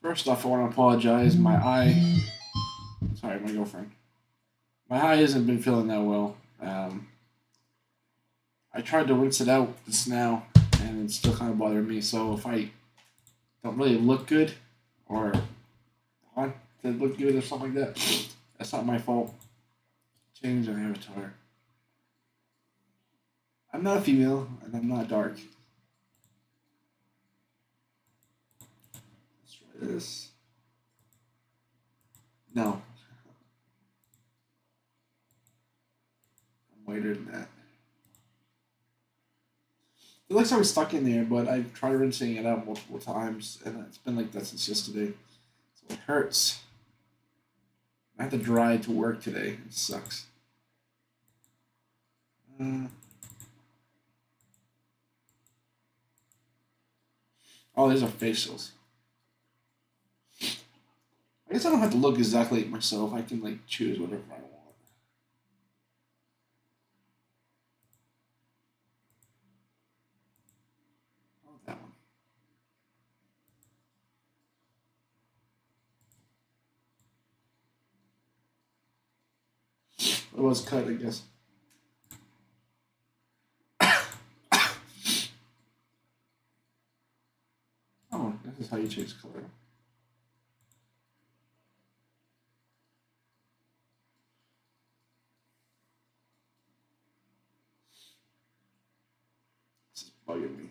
First off, I want to apologize. My eye. Sorry, my girlfriend. My eye hasn't been feeling that well. I tried to rinse it out just now, and it's still kind of bothering me. So if I don't really look good, or want to look good or something like that, that's not my fault. Change of avatar. I'm not a female, and I'm not dark. Let's try this. No. I'm whiter than that. It looks like I'm stuck in there, but I've tried rinsing it out multiple times, and it's been like that since yesterday. So it hurts. I have to dry to work today. It sucks. Oh, these are facials. I guess I don't have to look exactly like myself. I can like choose whatever I want. Oh, that one. It was cut, I guess. Oh, this is how you change color. This is bugging me.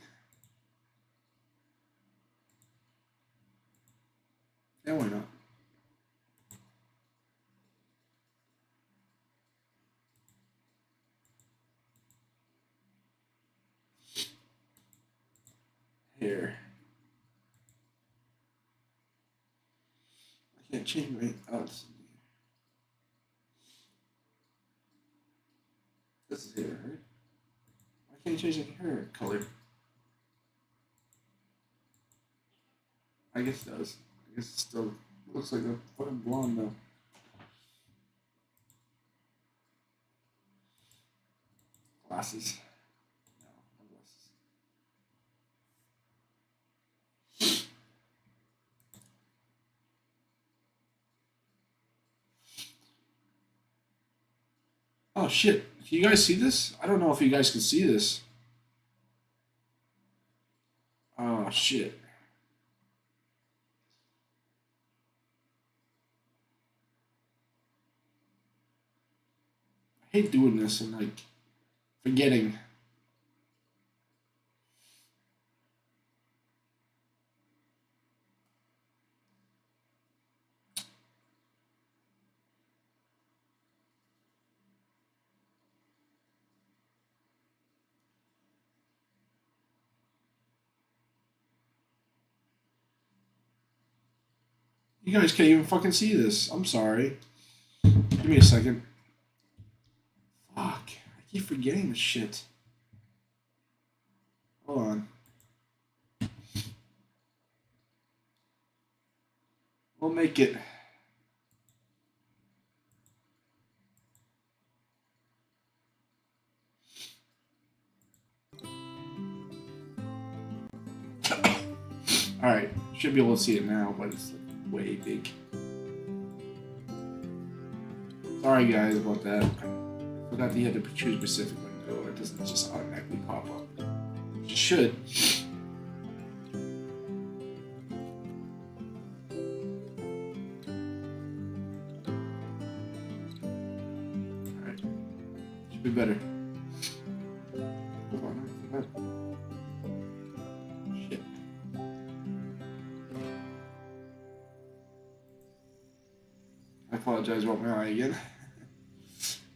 Yeah, why not? Here. I can't change my. Oh, this is here, right? Why can't you change the hair color? I guess it does. I guess it still looks like a fucking blonde though. Glasses. No, no glasses. Oh shit! Can you guys see this? I don't know if you guys can see this. Oh shit! I hate doing this and like forgetting. You guys can't even fucking see this. I'm sorry. Give me a second. Fuck! I keep forgetting this shit. Hold on. We'll make it. All right, should be able to see it now, but it's like way big. Sorry guys about that. I forgot that you had to choose a specific window. It doesn't just automatically pop up. It should. All right, should be better. Hold on. Shit. I apologize about my eye again.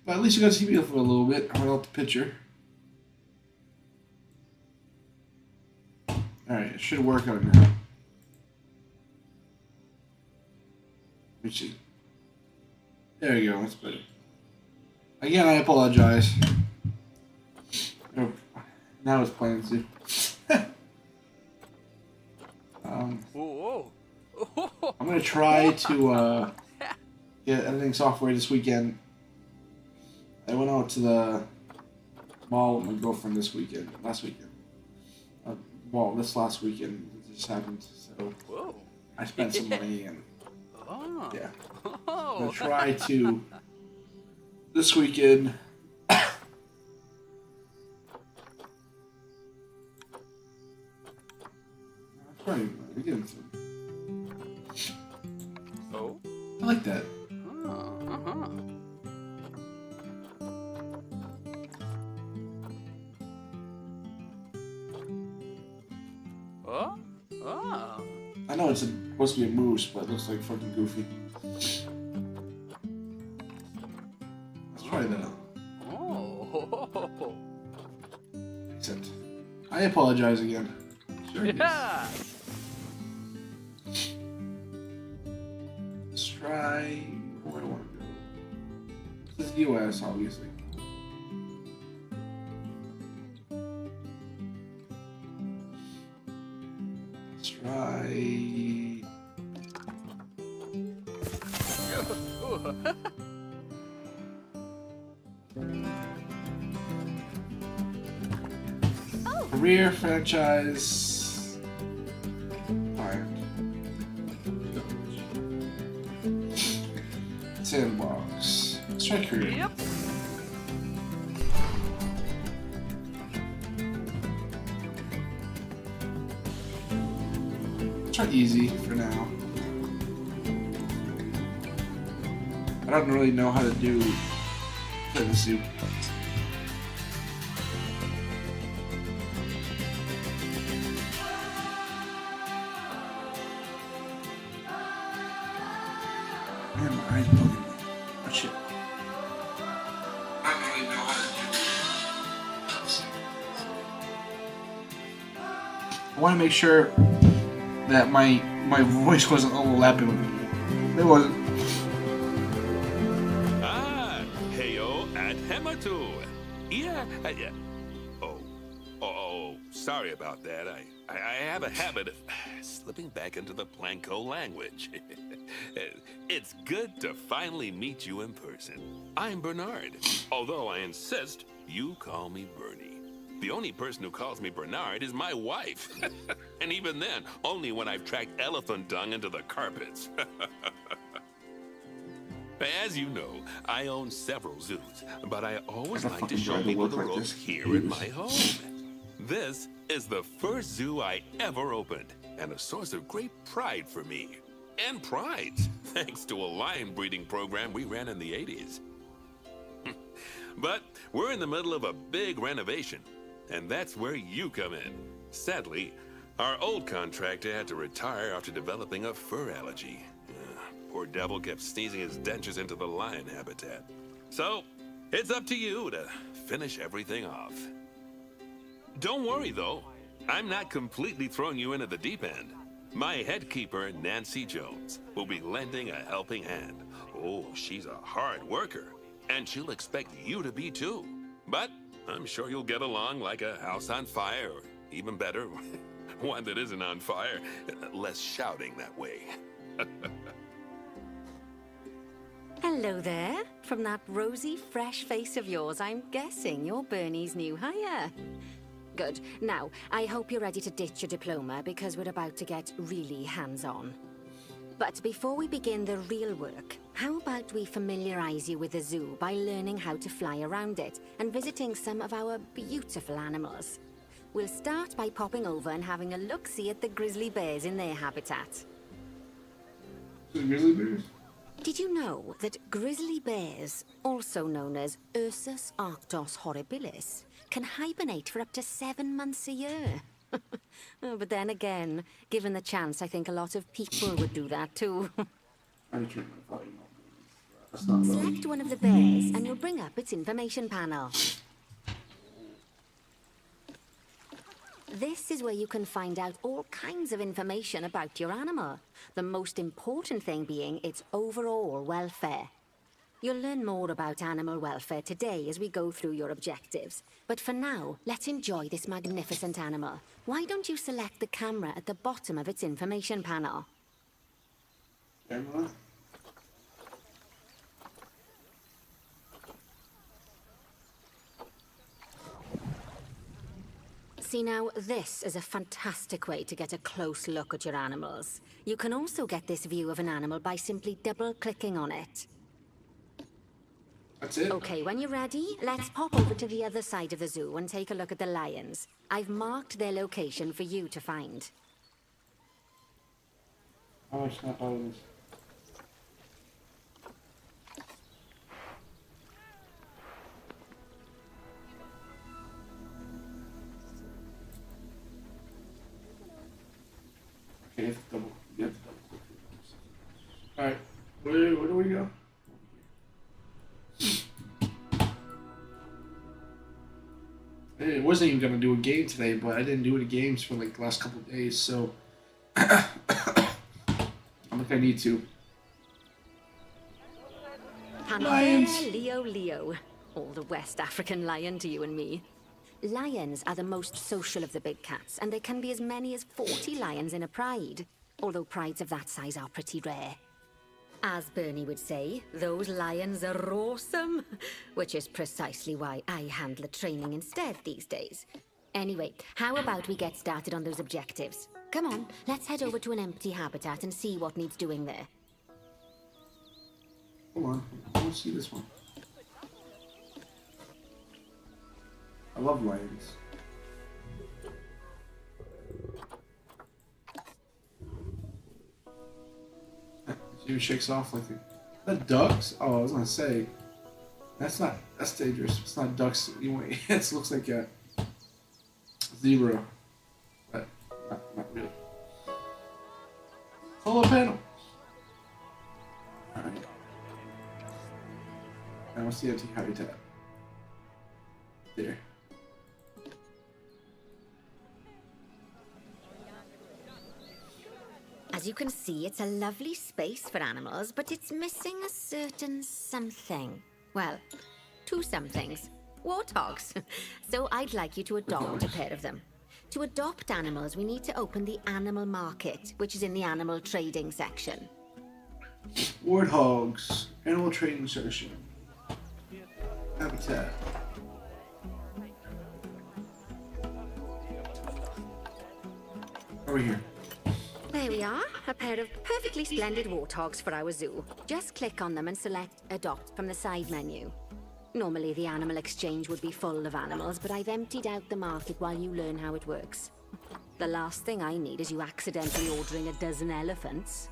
But at least you got to see me for a little bit without the picture. Alright, it should work out now. Let me see. There you go, that's better. Again, I apologize. Oh, now it's playing too. I'm gonna try to get editing software this weekend. I went out to the mall with my girlfriend this weekend, last weekend. Well, this last weekend it just happened. So, I spent some money and Oh. yeah. I'm Oh. gonna try to this weekend. Probably getting some. Oh. I like that. Uh-huh. Oh. Oh. I know it's supposed to be a moose, but it looks like fucking goofy. Let's try that. Oh. Except, I apologize again. Sure. Yeah. Let's try. Where do I want to go? This is US, obviously. Let's try. Career franchise. Alright. Sandbox. Let's try career. Yep. Let's try easy for now. I don't really know how to do the soup. Man, my eyes bugging me. Oh shit. I don't really know how to do I want to make sure that my voice wasn't overlapping with it. It wasn't. Ah, heyo at Hematu. Yeah. Oh, sorry about that. I have a habit of slipping back into the Planko language. It's good to finally meet you in person. I'm Bernard, although I insist you call me Bernie. The only person who calls me Bernard is my wife. And even then, only when I've tracked elephant dung into the carpets. As you know, I own several zoos, but I always like to show people the ropes here in my home. This is the first zoo I ever opened, and a source of great pride for me. And prides, thanks to a lion breeding program we ran in the 80s. But we're in the middle of a big renovation, and that's where you come in. Sadly, our old contractor had to retire after developing a fur allergy. Poor devil kept sneezing his dentures into the lion habitat. So, it's up to you to finish everything off. Don't worry, though. I'm not completely throwing you into the deep end. My head keeper, Nancy Jones, will be lending a helping hand. Oh, she's a hard worker, and she'll expect you to be too. But I'm sure you'll get along like a house on fire, or even better, one that isn't on fire. Less shouting that way. Hello there. From that rosy, fresh face of yours, I'm guessing you're Bernie's new hire. Good. Now, I hope you're ready to ditch your diploma because we're about to get really hands-on. But before we begin the real work, how about we familiarize you with the zoo by learning how to fly around it and visiting some of our beautiful animals. We'll start by popping over and having a look-see at the grizzly bears in their habitat. The grizzly bears? Did you know that grizzly bears, also known as Ursus arctos horribilis, can hibernate for up to 7 months a year? Oh, but then again, given the chance, I think a lot of people would do that too. I turned my volume up. That's not low. Select one of the bears and you'll bring up its information panel. This is where you can find out all kinds of information about your animal. The most important thing being its overall welfare. You'll learn more about animal welfare today as we go through your objectives. But for now, let's enjoy this magnificent animal. Why don't you select the camera at the bottom of its information panel? Camera? See now, this is a fantastic way to get a close look at your animals. You can also get this view of an animal by simply double-clicking on it. That's it? Okay, when you're ready, let's pop over to the other side of the zoo and take a look at the lions. I've marked their location for you to find. Oh, it's not all this. Okay, it's double. You have to double click. Alright, where do we go? I wasn't even gonna do a game today, but I didn't do any games for like the last couple of days, so I think I need to. Lions. Leo. All the West African lion to you and me. Lions are the most social of the big cats, and there can be as many as 40 lions in a pride, although prides of that size are pretty rare. As Bernie would say, those lions are awesome, which is precisely why I handle the training instead these days. Anyway, how about we get started on those objectives? Come on, let's head over to an empty habitat and see what needs doing there. Hold on, I want to see this one. I love lions. She shakes off like the ducks. Oh, I was gonna say that's dangerous. It's not ducks anyway. It looks like a zebra, but not really. Solar panel. All right. Now what's the empty habitat? There. As you can see, it's a lovely space for animals, but it's missing a certain something. Well, two somethings. Warthogs. So I'd like you to adopt a pair of them. To adopt animals, we need to open the animal market, which is in the animal trading section. Warthogs. Animal trading section. Habitat. Over here. There we are, a pair of perfectly splendid warthogs for our zoo. Just click on them and select Adopt from the side menu. Normally the animal exchange would be full of animals, but I've emptied out the market while you learn how it works. The last thing I need is you accidentally ordering a dozen elephants.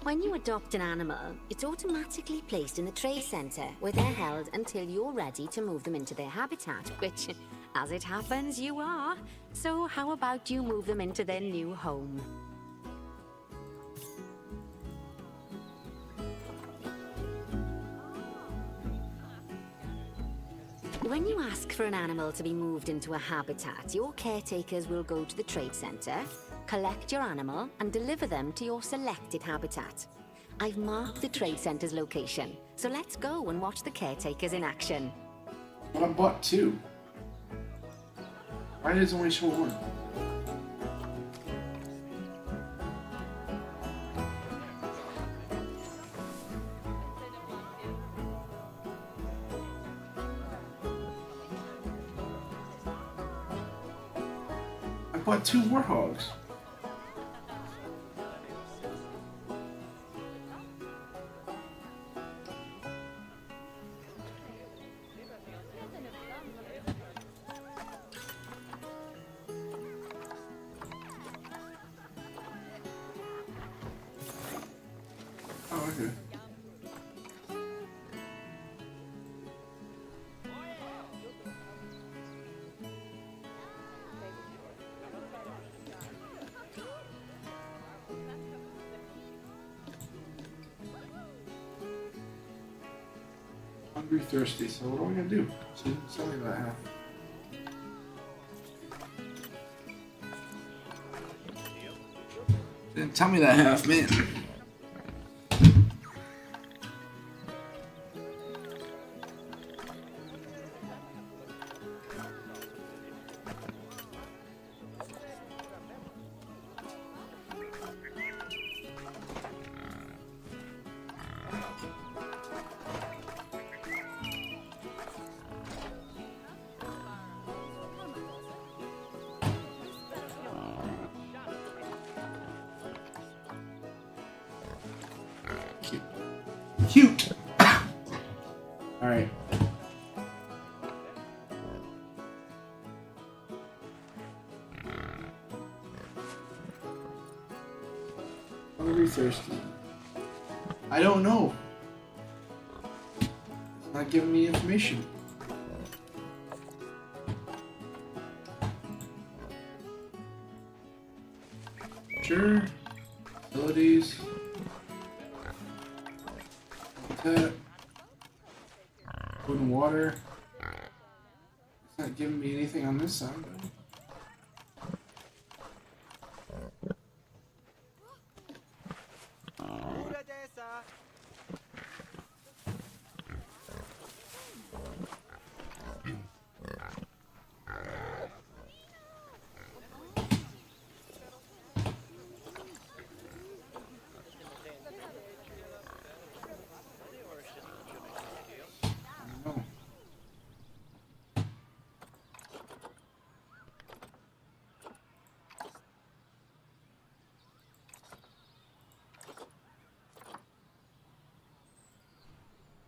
When you adopt an animal, it's automatically placed in the trade center, where they're held until you're ready to move them into their habitat, which, as it happens, you are. So how about you move them into their new home? When you ask for an animal to be moved into a habitat, your caretakers will go to the trade center, collect your animal, and deliver them to your selected habitat. I've marked the trade center's location, so let's go and watch the caretakers in action. But I bought two. Why does it only show one? I bought two warthogs. Oh, okay. Hungry, thirsty. So what are we gonna do? So it's only about half. Then tell me that half, man. Cute. All right. Hungry, thirsty. I don't know. It's not giving me information. Sure. Abilities. Food and water. It's not giving me anything on this side.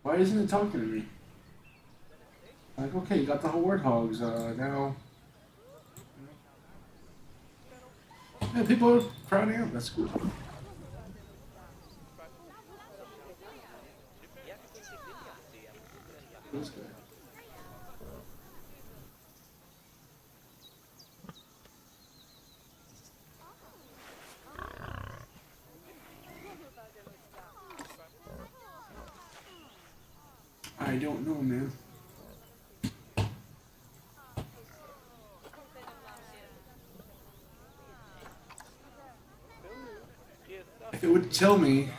Why isn't it talking to me? Like, okay, you got the whole warthogs. Now, yeah, people are crowding out. That's cool. That's good. I don't know, man. If it would tell me.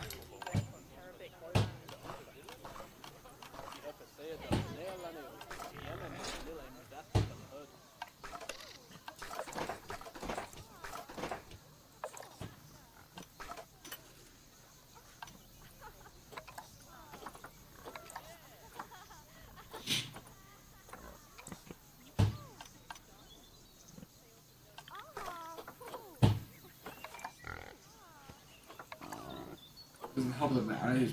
Doesn't help that my eyes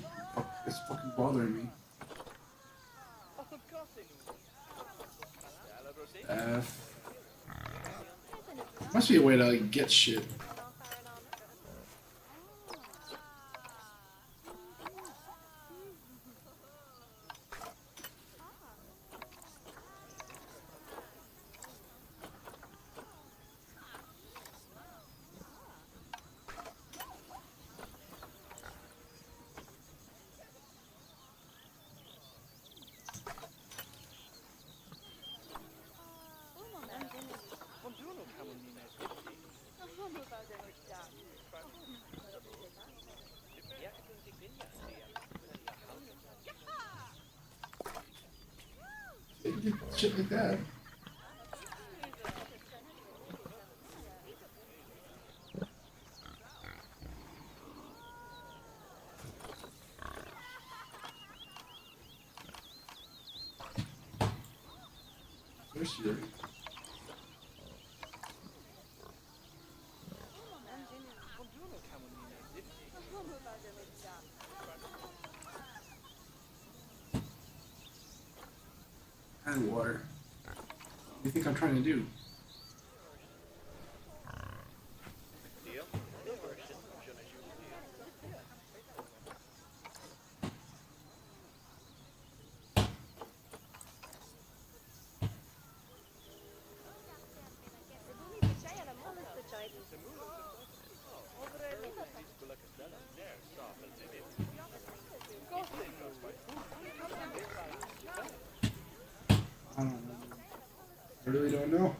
it's fucking bothering me. Must be a way to like get shit. Shit like that. There's your. And water. What do you think I'm trying to do? I don't know. I really don't know.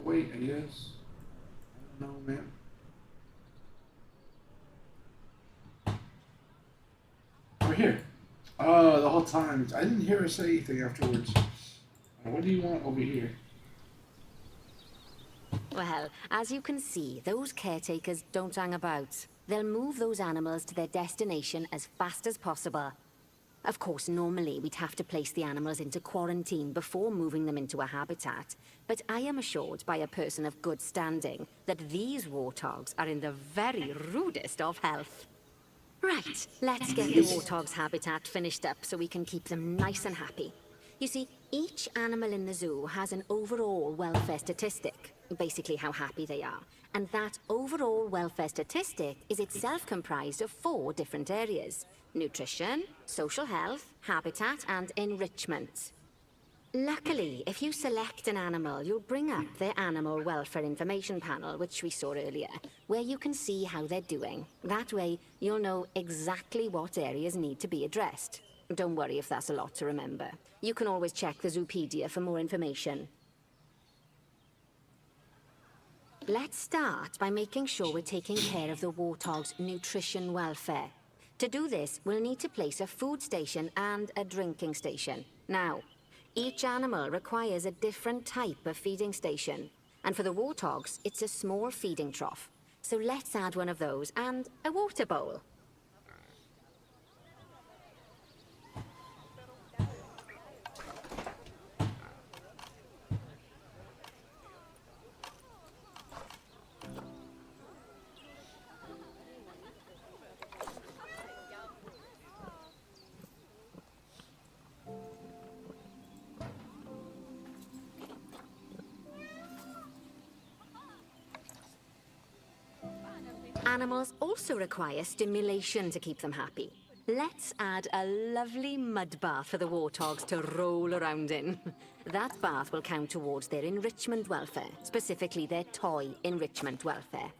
Wait, I guess. I don't know, man. We're here. Oh, the whole time. I didn't hear her say anything afterwards. What do you want over here? Well, as you can see, those caretakers don't hang about. They'll move those animals to their destination as fast as possible. Of course, normally we'd have to place the animals into quarantine before moving them into a habitat, but I am assured by a person of good standing that these warthogs are in the very rudest of health. Right, let's get the warthog's habitat finished up so we can keep them nice and happy. You see, each animal in the zoo has an overall welfare statistic, basically how happy they are. And that overall welfare statistic is itself comprised of 4 different areas: nutrition, social health, habitat, and enrichment. Luckily, if you select an animal, you'll bring up their animal welfare information panel, which we saw earlier, where you can see how they're doing. That way, you'll know exactly what areas need to be addressed. Don't worry if that's a lot to remember. You can always check the Zoopedia for more information. Let's start by making sure we're taking care of the warthog's nutrition welfare. To do this, we'll need to place a food station and a drinking station. Now, each animal requires a different type of feeding station. And for the warthogs, it's a small feeding trough. So let's add one of those and a water bowl. Animals also require stimulation to keep them happy. Let's add a lovely mud bath for the warthogs to roll around in. That bath will count towards their enrichment welfare, specifically their toy enrichment welfare.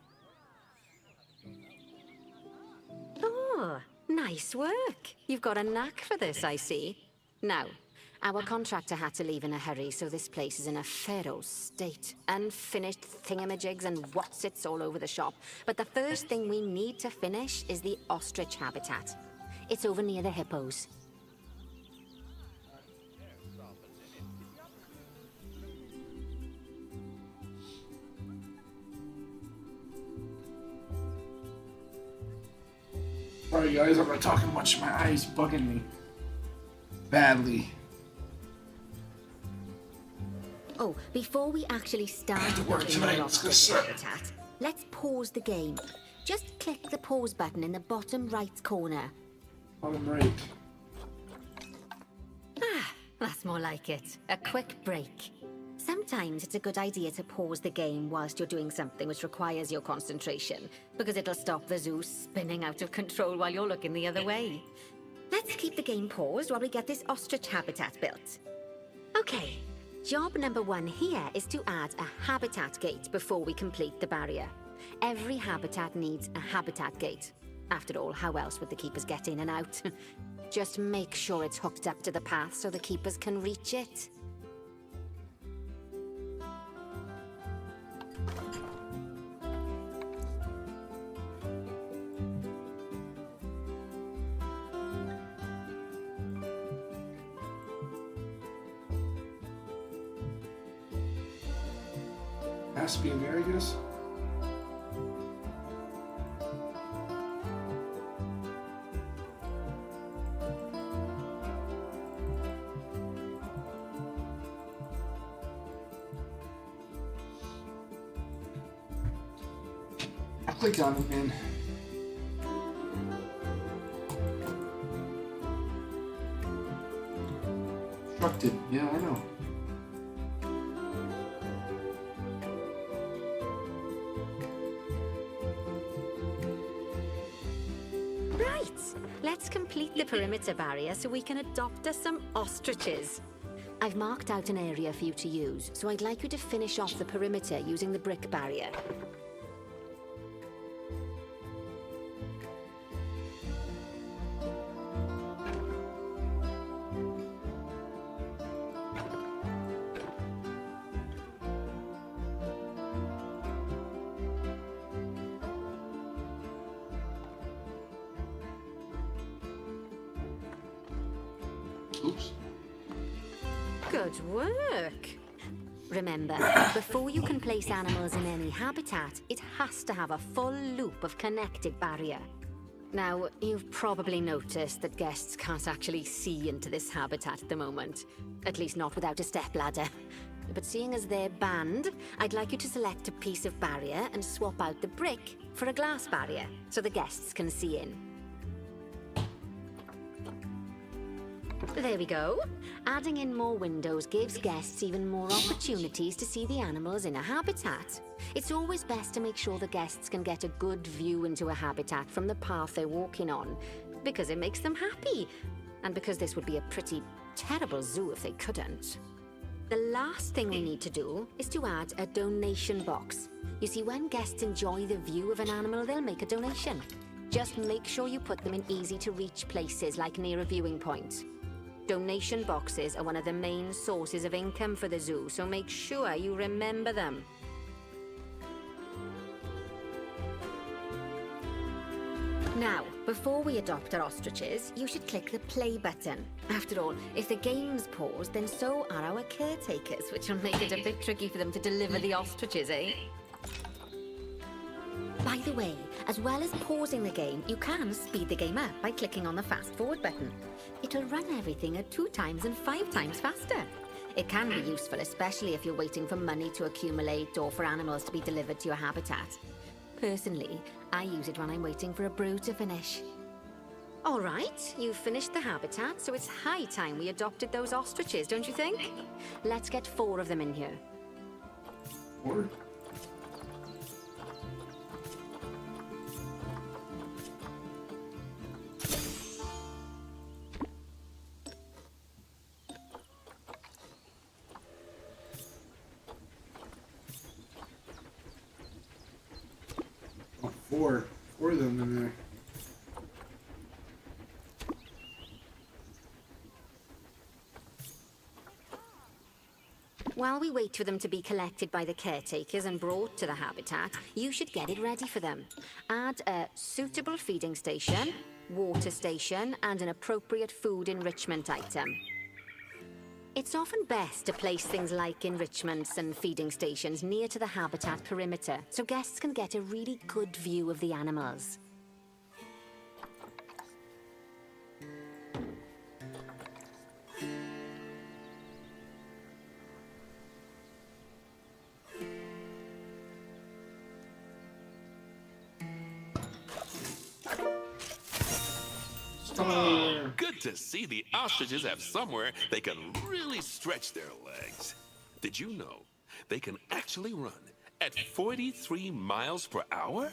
Oh, nice work. You've got a knack for this, I see. Now, our contractor had to leave in a hurry, so this place is in a pharaoh's state. Unfinished thingamajigs and whatsits all over the shop. But the first thing we need to finish is the ostrich habitat. It's over near the hippos. Sorry guys, I'm not talking much. My eyes bugging me badly. Oh, before we actually start work building tonight. the Let's go ostrich sit. habitat, let's pause the game. Just click the pause button in the bottom right corner. Bottom right. That's more like it. A quick break. Sometimes it's a good idea to pause the game whilst you're doing something which requires your concentration, because it'll stop the zoo spinning out of control while you're looking the other way. Let's keep the game paused while we get this ostrich habitat built. Okay, job number 1 here is to add a habitat gate before we complete the barrier. Every habitat needs a habitat gate. After all, how else would the keepers get in and out? Just make sure it's hooked up to the path so the keepers can reach it. Has to be in there, I guess. I'll click on it, man. Constructed, yeah, I know. Right, let's complete the perimeter barrier so we can adopt us some ostriches. I've marked out an area for you to use, so I'd like you to finish off the perimeter using the brick barrier. Oops. Good work! Remember, before you can place animals in any habitat, it has to have a full loop of connected barrier. Now, you've probably noticed that guests can't actually see into this habitat at the moment. At least not without a stepladder. But seeing as they're banned, I'd like you to select a piece of barrier and swap out the brick for a glass barrier, so the guests can see in. There we go. Adding in more windows gives guests even more opportunities to see the animals in a habitat. It's always best to make sure the guests can get a good view into a habitat from the path they're walking on, because it makes them happy, and because this would be a pretty terrible zoo if they couldn't. The last thing we need to do is to add a donation box. You see, when guests enjoy the view of an animal, they'll make a donation. Just make sure you put them in easy-to-reach places, like near a viewing point. Donation boxes are one of the main sources of income for the zoo, so make sure you remember them. Now, before we adopt our ostriches, you should click the play button. After all, if the game's paused, then so are our caretakers, which will make it a bit tricky for them to deliver the ostriches, eh? By the way, as well as pausing the game, you can speed the game up by clicking on the fast forward button. It'll run everything at 2 times and 5 times faster. It can be useful, especially if you're waiting for money to accumulate or for animals to be delivered to your habitat. Personally, I use it when I'm waiting for a brew to finish. All right, you've finished the habitat, so it's high time we adopted those ostriches, don't you think? Let's get 4 of them in here. 4? Oh, 4 of them in there. While we wait for them to be collected by the caretakers and brought to the habitat, you should get it ready for them. Add a suitable feeding station, water station, and an appropriate food enrichment item. It's often best to place things like enrichments and feeding stations near to the habitat perimeter, so guests can get a really good view of the animals. Good to see the ostriches have somewhere they can really stretch their legs. Did you know they can actually run at 43 miles per hour?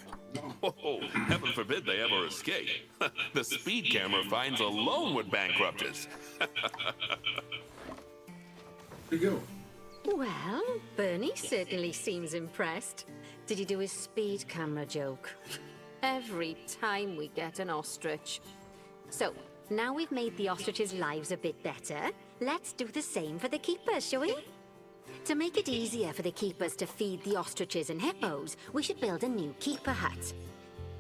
Oh, heaven forbid they ever escape. The speed camera fines alone would bankrupt us. Where'd you go? Well, Bernie certainly seems impressed. Did you do his speed camera joke? Every time we get an ostrich. So, now we've made the ostriches' lives a bit better, let's do the same for the keepers, shall we? To make it easier for the keepers to feed the ostriches and hippos, we should build a new keeper hut.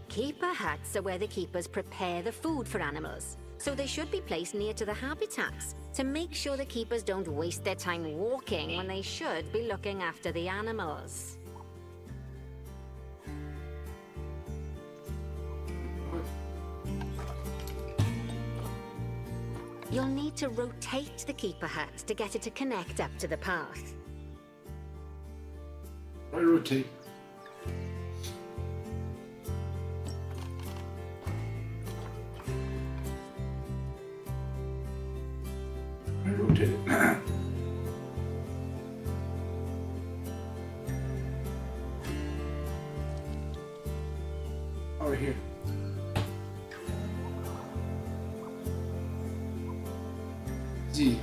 Keeper huts are where the keepers prepare the food for animals, so they should be placed near to the habitats to make sure the keepers don't waste their time walking when they should be looking after the animals. You'll need to rotate the keeper hut to get it to connect up to the path. Why rotate? Why rotate it? Over here. Z.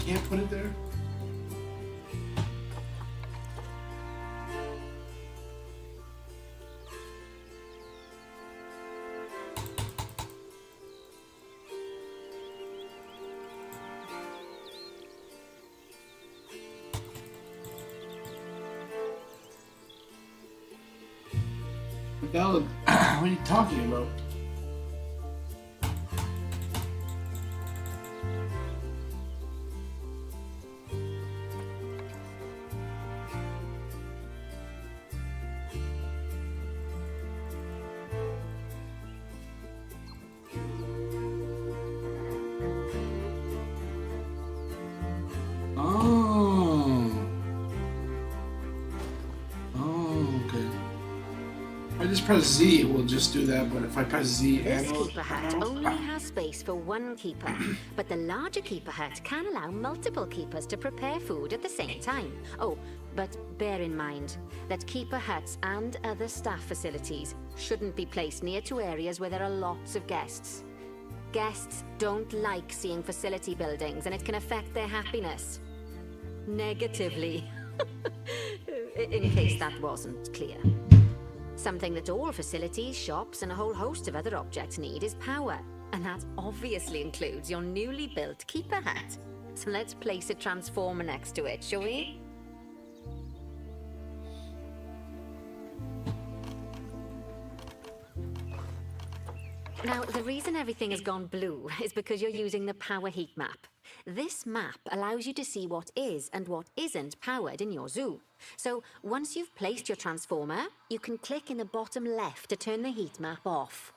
Can't put it there? What are you talking about? Just press Z, it will just do that, but if I press Z This and keeper hut only has space for one keeper, but the larger keeper hut can allow multiple keepers to prepare food at the same time. Oh, but bear in mind that keeper huts and other staff facilities shouldn't be placed near to areas where there are lots of guests. Guests don't like seeing facility buildings, and it can affect their happiness negatively. In case that wasn't clear. Something that all facilities, shops, and a whole host of other objects need is power. And that obviously includes your newly built keeper hut. So let's place a transformer next to it, shall we? Now, the reason everything has gone blue is because you're using the power heat map. This map allows you to see what is and what isn't powered in your zoo. So once you've placed your transformer, you can click in the bottom left to turn the heat map off.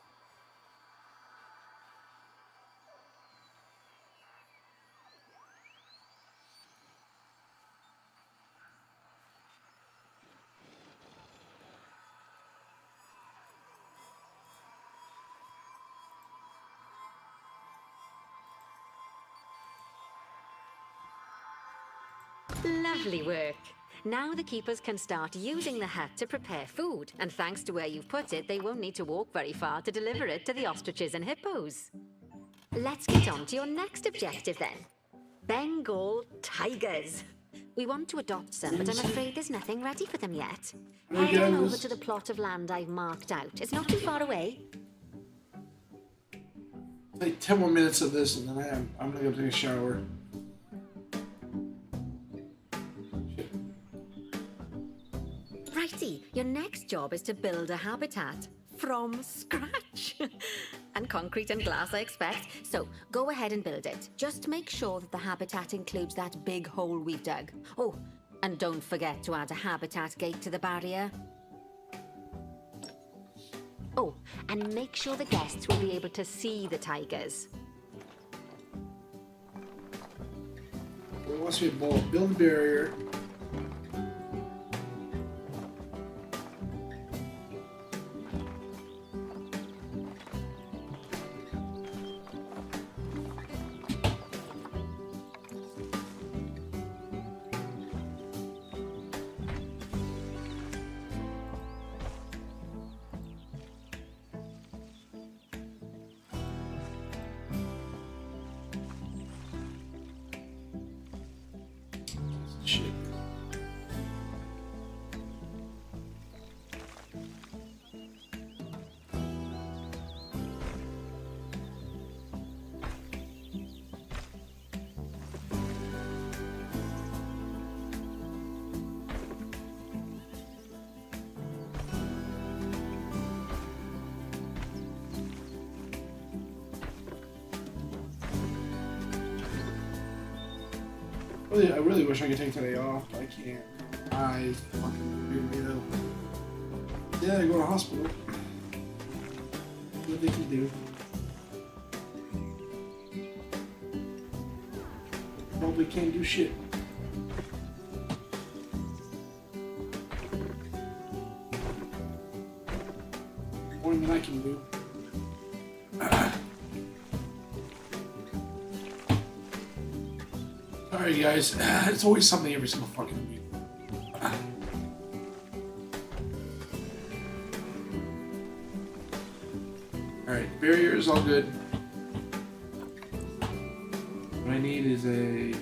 Lovely work. Now the keepers can start using the hut to prepare food, and thanks to where you've put it, they won't need to walk very far to deliver it to the ostriches and hippos. Let's get on to your next objective then. Bengal tigers. We want to adopt some, but I'm afraid there's nothing ready for them yet. Head on over to the plot of land I've marked out. It's not too far away. Like 10 more minutes of this, and then I'm gonna go take a shower. Righty, your next job is to build a habitat from scratch. And concrete and glass, I expect. So go ahead and build it. Just make sure that the habitat includes that big hole we've dug. Oh, and don't forget to add a habitat gate to the barrier. Oh, and make sure the guests will be able to see the tigers. It wants me to build a barrier. Shit. I really wish I could take today off, but I can't. I fucking weirdo. Yeah, I go to the hospital. What they can do. Probably can't do shit. More than I can do. Alright guys, it's always something every single fucking week. Alright, barrier is all good. What I need is a...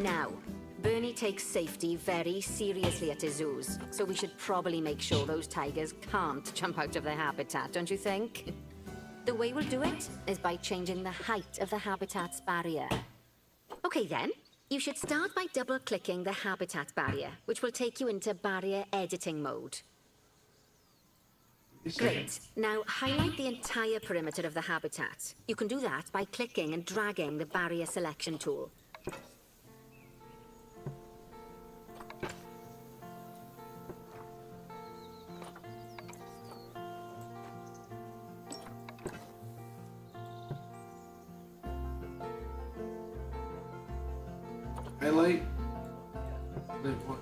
Now, Bernie takes safety very seriously at his zoos, so we should probably make sure those tigers can't jump out of their habitat, don't you think? The way we'll do it is by changing the height of the habitat's barrier. Okay then, You should start by double-clicking the habitat barrier, which will take you into barrier editing mode. Great. Now highlight the entire perimeter of the habitat. You can do that by clicking and dragging the barrier selection tool. Highlight. Then what?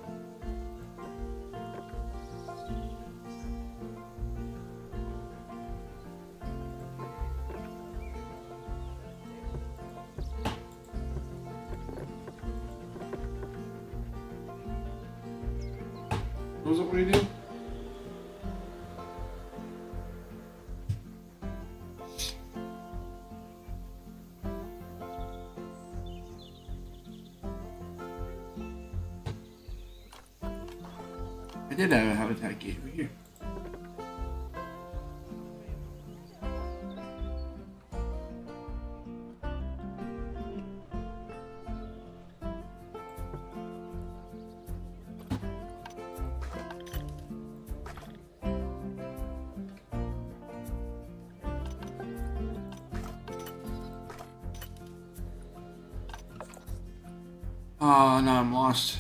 What do you do? I did have a habitat gate over here. Oh, no, I'm lost.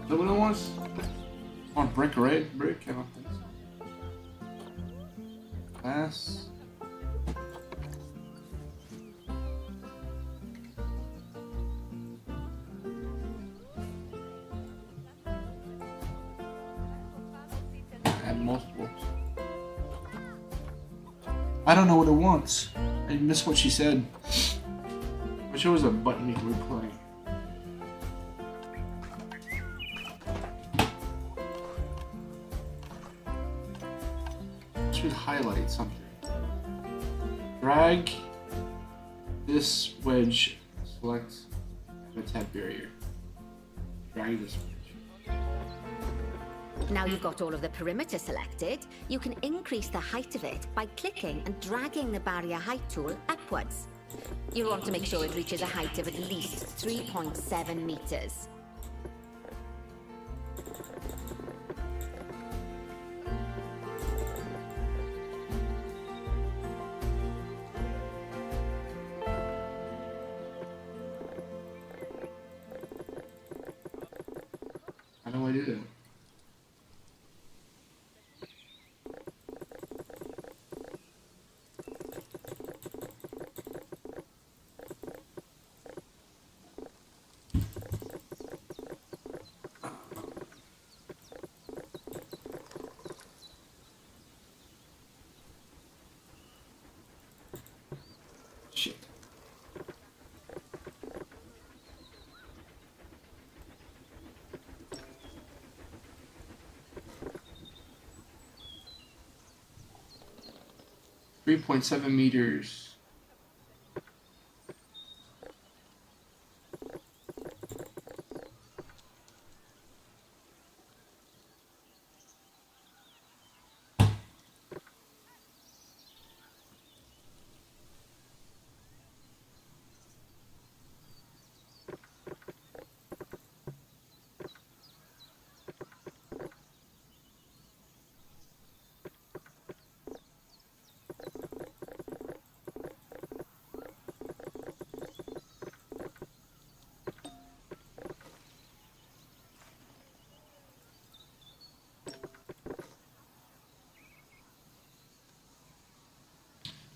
Is that what it was? On brick, right? Brick? I don't think so. Glass. Add multiples. I don't know what it wants. I missed what she said. Wish there was a button you could play. Should highlight something. Drag this wedge. Select habitat barrier. Drag this wedge. Now you've got all of the perimeter selected, you can increase the height of it by clicking and dragging the barrier height tool upwards. You want to make sure it reaches a height of at least 3.7 meters. How do I do that? Shit. .7 meters.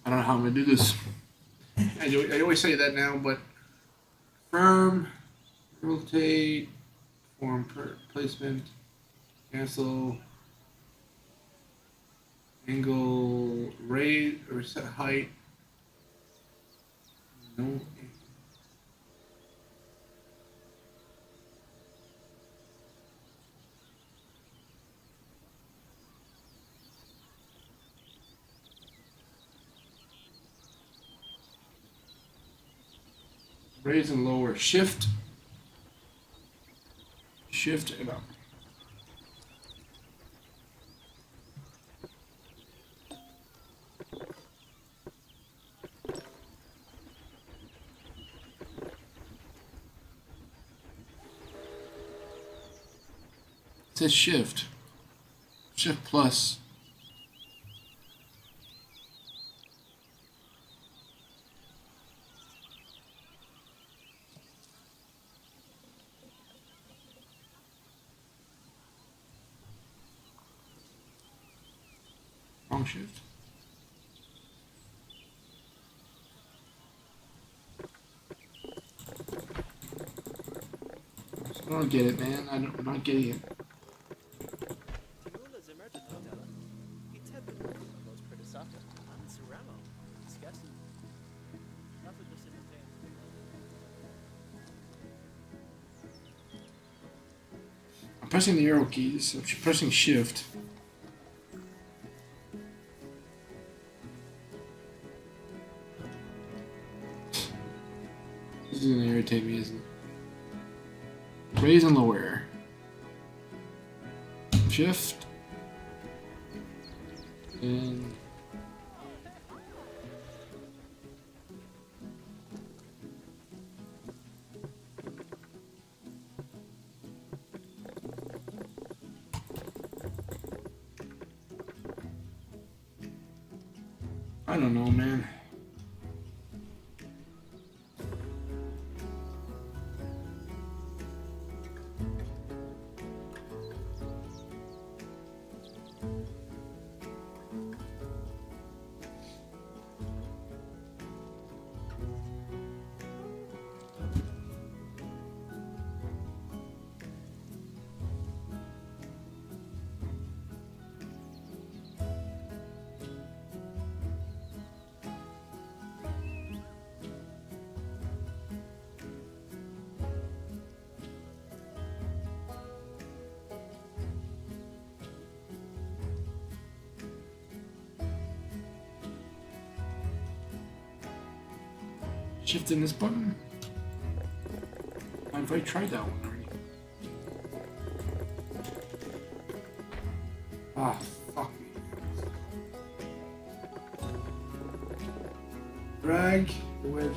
I don't know how I'm gonna do this. I always say that now, but firm rotate, form placement, cancel, angle, raise or set height. No. Raise and lower. Shift and up. It says shift. Shift plus. Wrong shift. I don't get it, man. I'm not getting it. I'm pressing the arrow keys. I'm pressing shift. This is gonna irritate me, isn't it? Raise and lower. Shift. And I don't know, man. Shifting this button. Mind if I tried that one already? Ah, fuck me. Drag the wedge.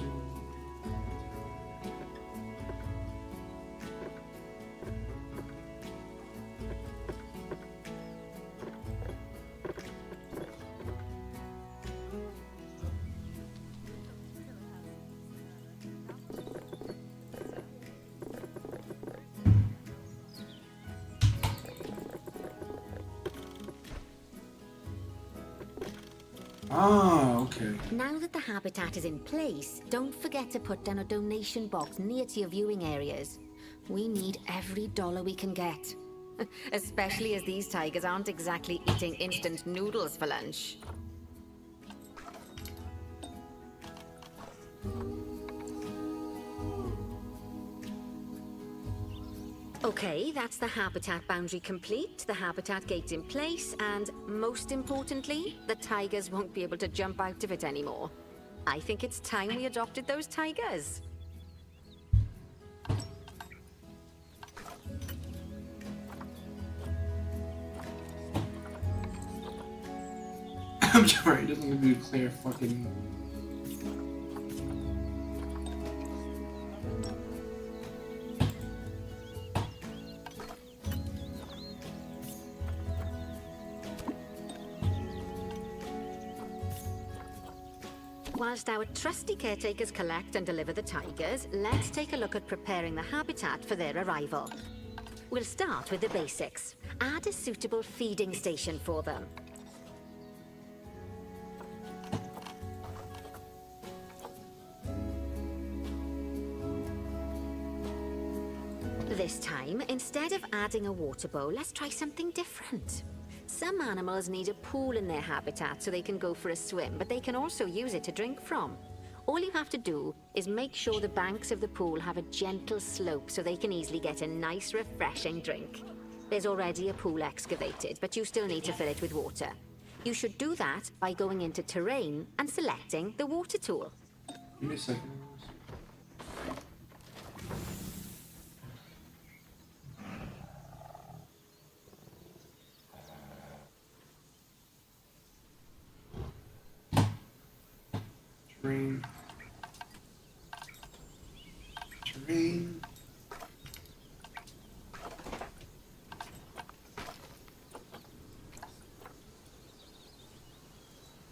Ah, okay. Now that the habitat is in place, don't forget to put down a donation box near to your viewing areas. We need every dollar we can get. Especially as these tigers aren't exactly eating instant noodles for lunch. Okay, that's the habitat boundary complete, the habitat gate in place, and most importantly, the tigers won't be able to jump out of it anymore. I think it's time we adopted those tigers. I'm sorry, it doesn't give you a clear fucking. Whilst our trusty caretakers collect and deliver the tigers, let's take a look at preparing the habitat for their arrival. We'll start with the basics. Add a suitable feeding station for them. This time, instead of adding a water bowl, let's try something different. Some animals need a pool in their habitat so they can go for a swim, but they can also use it to drink from. All you have to do is make sure the banks of the pool have a gentle slope so they can easily get a nice, refreshing drink. There's already a pool excavated, but you still need to fill it with water. You should do that by going into terrain and selecting the water tool. Give me a second. Terrain. Terrain.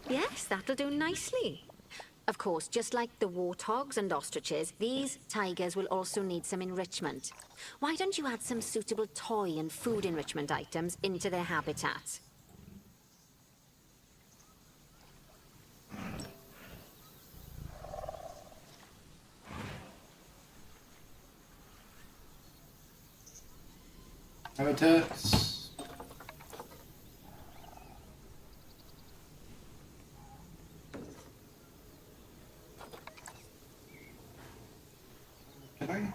Yes, that'll do nicely. Of course, just like the warthogs and ostriches, these tigers will also need some enrichment. Why don't you add some suitable toy and food enrichment items into their habitat? Habitats. Can I?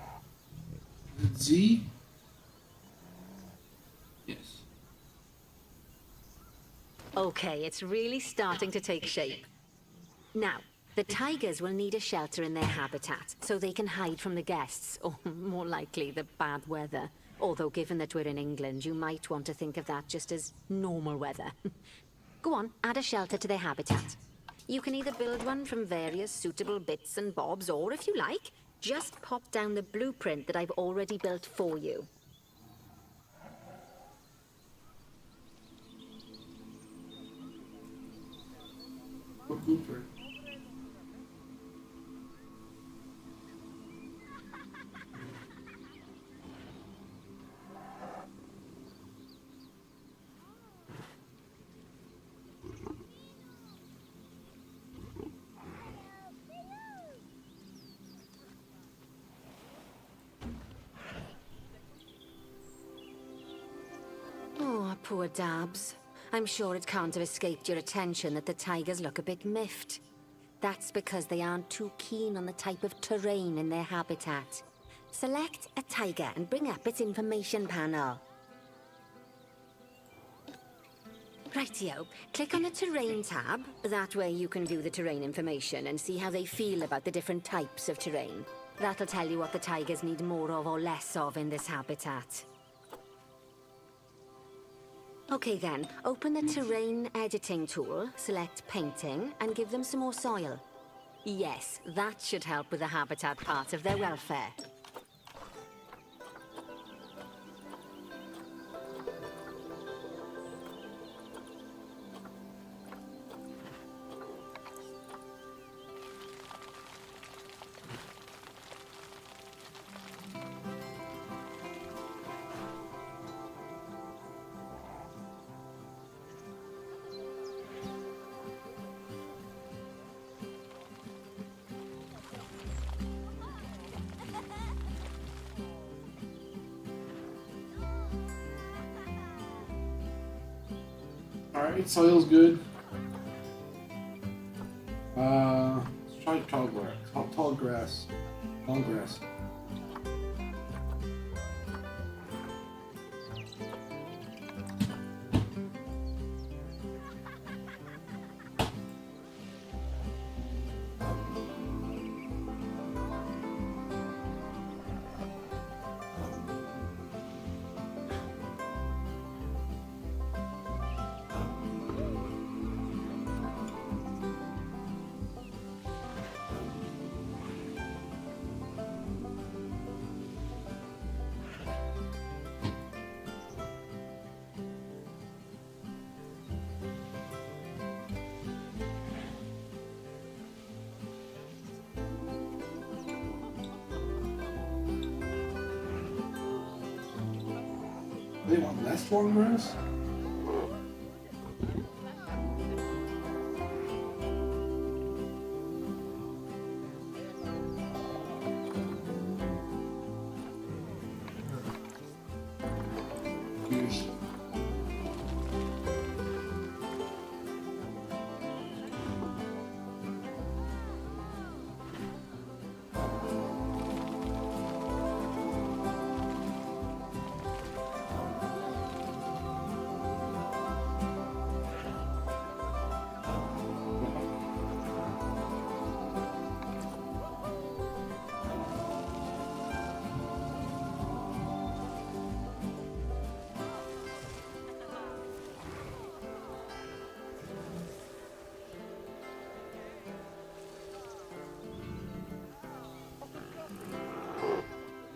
Z? Yes. Okay, it's really starting to take shape. Now, the tigers will need a shelter in their habitat so they can hide from the guests, or more likely, the bad weather. Although, given that we're in England, you might want to think of that just as normal weather. Go on, add a shelter to their habitat. You can either build one from various suitable bits and bobs, or if you like, just pop down the blueprint that I've already built for you. What blueprint? Oh, poor Dabs. I'm sure it can't have escaped your attention that the tigers look a bit miffed. That's because they aren't too keen on the type of terrain in their habitat. Select a tiger and bring up its information panel. Rightio, click on the terrain tab. That way you can view the terrain information and see how they feel about the different types of terrain. That'll tell you what the tigers need more of or less of in this habitat. Okay then, open the terrain editing tool, select painting, and give them some more soil. Yes, that should help with the habitat part of their welfare. Alright, soil's good. Let's try tall grass. Tall grass. Long grass. They want less long grass?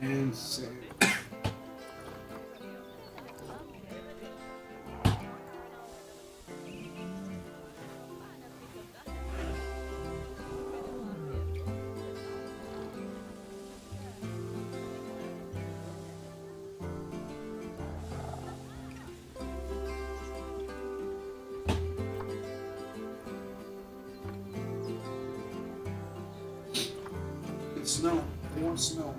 And save. Snow. They want snow.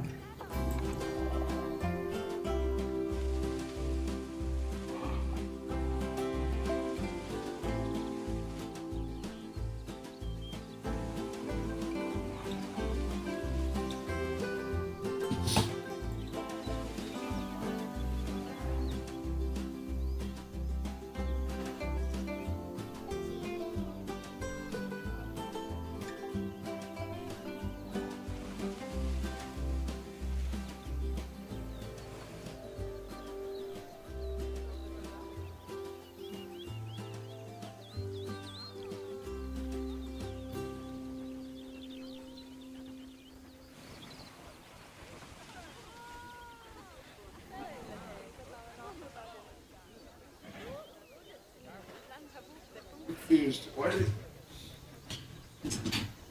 Confused. Why did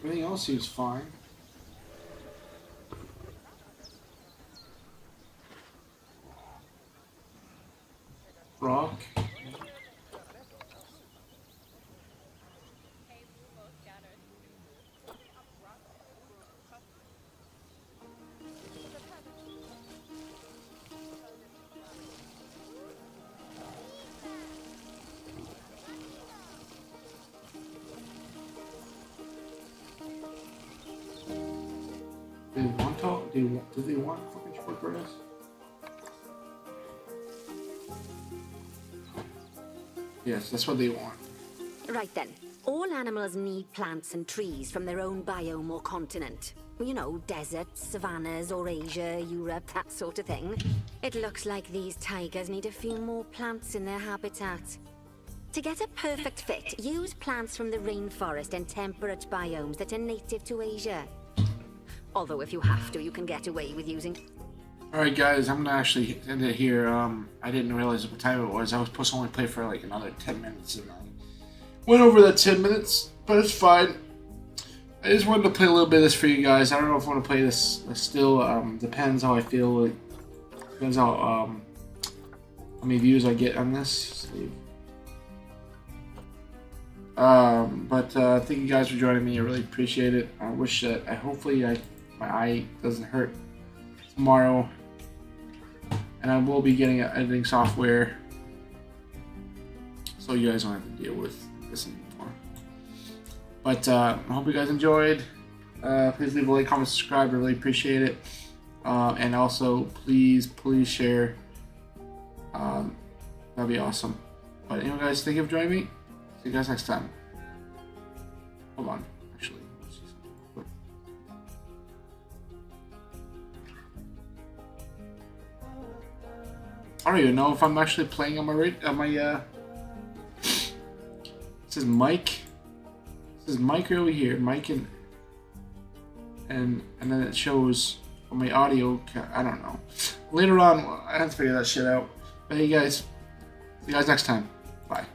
everything else seems fine? Rock. Do they want to? Do they want fucking short grass? Yes, that's what they want. Right then. All animals need plants and trees from their own biome or continent. You know, deserts, savannas, or Asia, Europe, that sort of thing. It looks like these tigers need a few more plants in their habitat. To get a perfect fit, use plants from the rainforest and temperate biomes that are native to Asia. Although if you have to, you can get away with using... Alright guys, I'm gonna actually end it here. I didn't realize what time it was. I was supposed to only play for like another 10 minutes and I went over that 10 minutes, but it's fine. I just wanted to play a little bit of this for you guys. I don't know if I want to play this still. Depends how I feel. It depends how many views I get on this. Thank you guys for joining me. I really appreciate it. I wish that hopefully my eye doesn't hurt tomorrow, and I will be getting editing software, so you guys don't have to deal with this anymore. But I hope you guys enjoyed. Please leave a like, comment, subscribe. I really appreciate it. And also, please share. That'd be awesome. But anyway, guys, thank you for joining me. See you guys next time. Hold on, actually. Let's see something quick. I don't even know if I'm actually playing on my it says mic. It says mic over here, mic and then it shows on my audio. I don't know. Later on, I have to figure that shit out. But hey guys, see you guys next time. Bye.